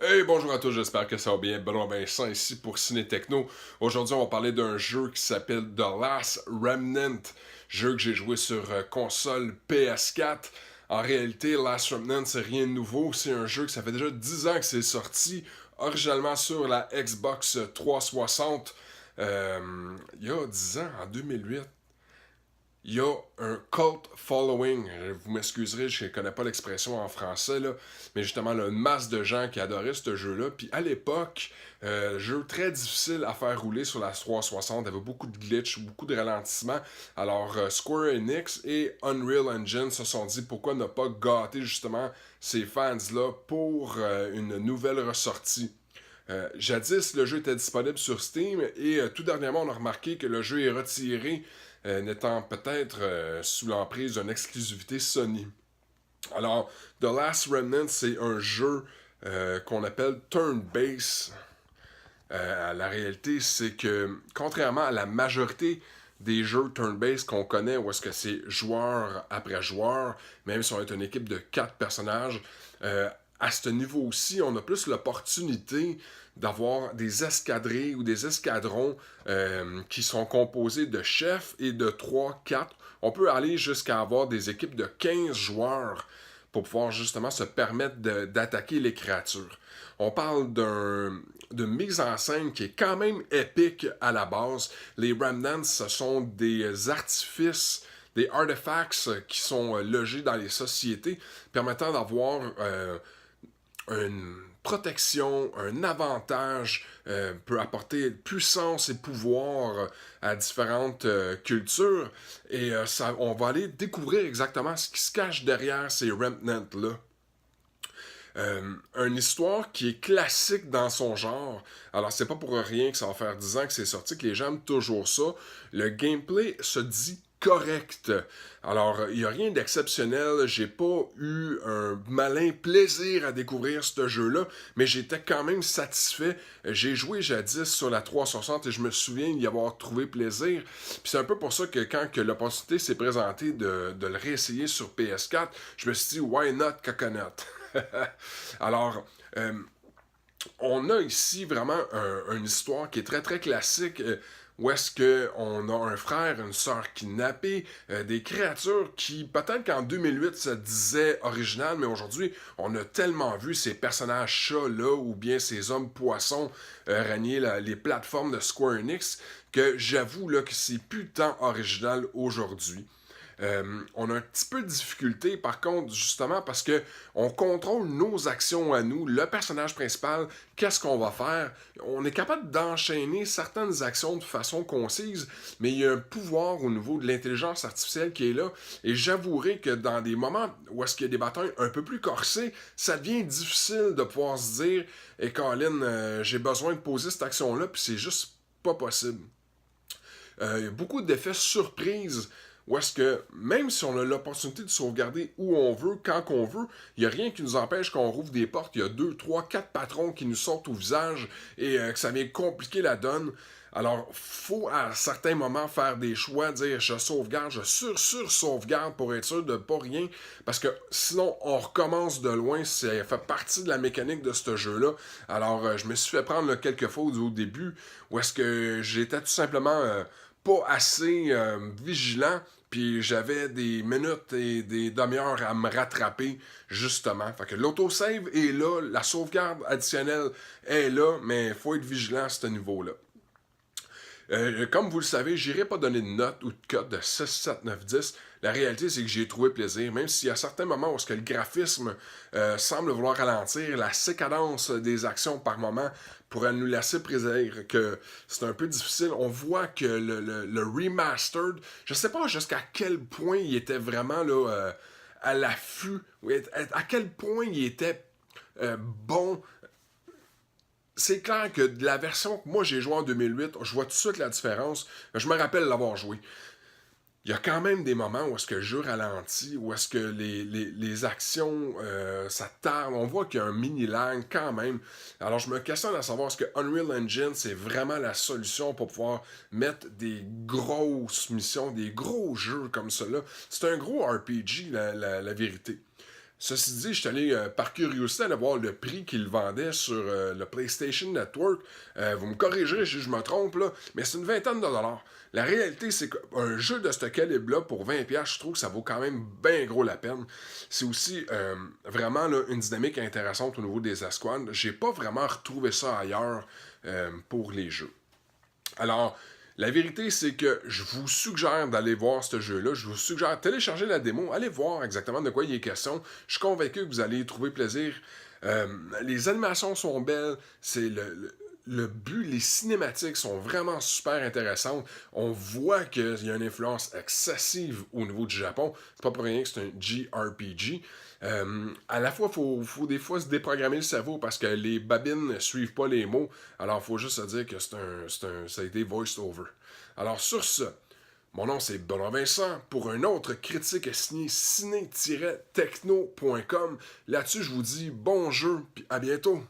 Hey, bonjour à tous, j'espère que ça va bien. Benoît Vincent ici pour Ciné Techno. Aujourd'hui, on va parler d'un jeu qui s'appelle The Last Remnant, jeu que j'ai joué sur console PS4. En réalité, Last Remnant, c'est rien de nouveau. C'est un jeu que ça fait déjà 10 ans que c'est sorti, originalement sur la Xbox 360. Il y a 10 ans, en 2008. Il y a un cult following. Vous m'excuserez, je ne connais pas l'expression en français, là, mais justement, là, une masse de gens qui adoraient ce jeu-là. Puis à l'époque, jeu très difficile à faire rouler sur la 360. Il y avait beaucoup de glitch, beaucoup de ralentissements. Alors, Square Enix et Unreal Engine se sont dit pourquoi ne pas gâter justement ces fans-là pour une nouvelle ressortie. Jadis, le jeu était disponible sur Steam et tout dernièrement, on a remarqué que le jeu est retiré, n'étant peut-être sous l'emprise d'une exclusivité Sony. Alors, The Last Remnant, c'est un jeu qu'on appelle turn-based. La réalité, c'est que, contrairement à la majorité des jeux turn-based qu'on connaît, où est-ce que c'est joueur après joueur, même si on est une équipe de 4 personnages, à ce niveau-ci, on a plus l'opportunité d'avoir des escadrilles ou des escadrons qui sont composés de chefs et de 3, 4. On peut aller jusqu'à avoir des équipes de 15 joueurs pour pouvoir justement se permettre d'attaquer les créatures. On parle d'une mise en scène qui est quand même épique à la base. Les Remnants, ce sont des artifices, des artefacts qui sont logés dans les sociétés, permettant d'avoir une protection, un avantage, peut apporter puissance et pouvoir à différentes cultures. Et ça, on va aller découvrir exactement ce qui se cache derrière ces Remnants-là. Une histoire qui est classique dans son genre. Alors, c'est pas pour rien que ça va faire 10 ans que c'est sorti, que les gens aiment toujours ça. Le gameplay se dit correct. Alors, il n'y a rien d'exceptionnel. J'ai pas eu un malin plaisir à découvrir ce jeu-là, mais j'étais quand même satisfait. J'ai joué jadis sur la 360 et je me souviens d'y avoir trouvé plaisir. Puis c'est un peu pour ça que quand que l'opportunité s'est présentée de le réessayer sur PS4, je me suis dit, why not Coconut? Alors, on a ici vraiment une histoire qui est très très classique. Où est-ce qu'on a un frère, une sœur kidnappée, des créatures qui, peut-être qu'en 2008, ça disait original, mais aujourd'hui, on a tellement vu ces personnages chats-là, ou bien ces hommes poissons régner les plateformes de Square Enix, que j'avoue là, que c'est plus tant original aujourd'hui. On a un petit peu de difficulté, par contre, justement, parce que on contrôle nos actions à nous, le personnage principal, qu'est-ce qu'on va faire. On est capable d'enchaîner certaines actions de façon concise, mais il y a un pouvoir au niveau de l'intelligence artificielle qui est là. Et j'avouerai que dans des moments où est-ce qu'il y a des batailles un peu plus corsées, ça devient difficile de pouvoir se dire, et Colin, j'ai besoin de poser cette action-là, puis c'est juste pas possible. Il y a beaucoup d'effets surprises où est-ce que, même si on a l'opportunité de sauvegarder où on veut, quand qu'on veut, il n'y a rien qui nous empêche qu'on rouvre des portes. Il y a 2, 3, 4 patrons qui nous sortent au visage et que ça vient compliquer la donne. Alors, faut à certains moments faire des choix, dire je sauvegarde, je sur-sauvegarde pour être sûr de pas rien, parce que sinon on recommence de loin, ça fait partie de la mécanique de ce jeu-là. Alors, je me suis fait prendre là, quelques fois au début, où est-ce que j'étais tout simplement pas assez vigilant, puis j'avais des minutes et des demi-heures à me rattraper, justement. Fait que l'autosave est là, la sauvegarde additionnelle est là, mais il faut être vigilant à ce niveau-là. Comme vous le savez, j'irai pas donner de note ou de cote de 6, 7, 9, 10. La réalité, c'est que j'ai trouvé plaisir, même s'il y a certains moments où ce que le graphisme semble vouloir ralentir, la séquence des actions par moment pourrait nous laisser présager que c'est un peu difficile. On voit que le remastered, je sais pas jusqu'à quel point il était vraiment là, à l'affût, à quel point il était bon. C'est clair que de la version que moi j'ai jouée en 2008, je vois tout de suite la différence. Je me rappelle l'avoir joué. Il y a quand même des moments où est-ce que le jeu ralentit, où est-ce que les actions, ça tarde. On voit qu'il y a un mini-lag quand même. Alors je me questionne à savoir est-ce que Unreal Engine, c'est vraiment la solution pour pouvoir mettre des grosses missions, des gros jeux comme cela. C'est un gros RPG, la vérité. Ceci dit, je suis allé par curiosité aller voir le prix qu'ils vendaient sur le PlayStation Network. Vous me corrigerez si je me trompe, là, mais c'est une vingtaine de dollars. La réalité, c'est qu'un jeu de ce calibre-là, pour 20$, je trouve que ça vaut quand même bien gros la peine. C'est aussi vraiment là, une dynamique intéressante au niveau des escouades. J'ai pas vraiment retrouvé ça ailleurs pour les jeux. Alors, la vérité, c'est que je vous suggère d'aller voir ce jeu-là. Je vous suggère de télécharger la démo, allez voir exactement de quoi il est question. Je suis convaincu que vous allez y trouver plaisir. Les animations sont belles, c'est le but, les cinématiques sont vraiment super intéressantes. On voit qu'il y a une influence excessive au niveau du Japon. C'est pas pour rien que c'est un JRPG. À la fois, faut des fois se déprogrammer le cerveau parce que les babines ne suivent pas les mots. Alors, il faut juste se dire que ça a été voiced over. Alors, sur ce, mon nom c'est Benoît Vincent pour un autre critique signé ciné-techno.com. Là-dessus, je vous dis bon jeu, puis à bientôt.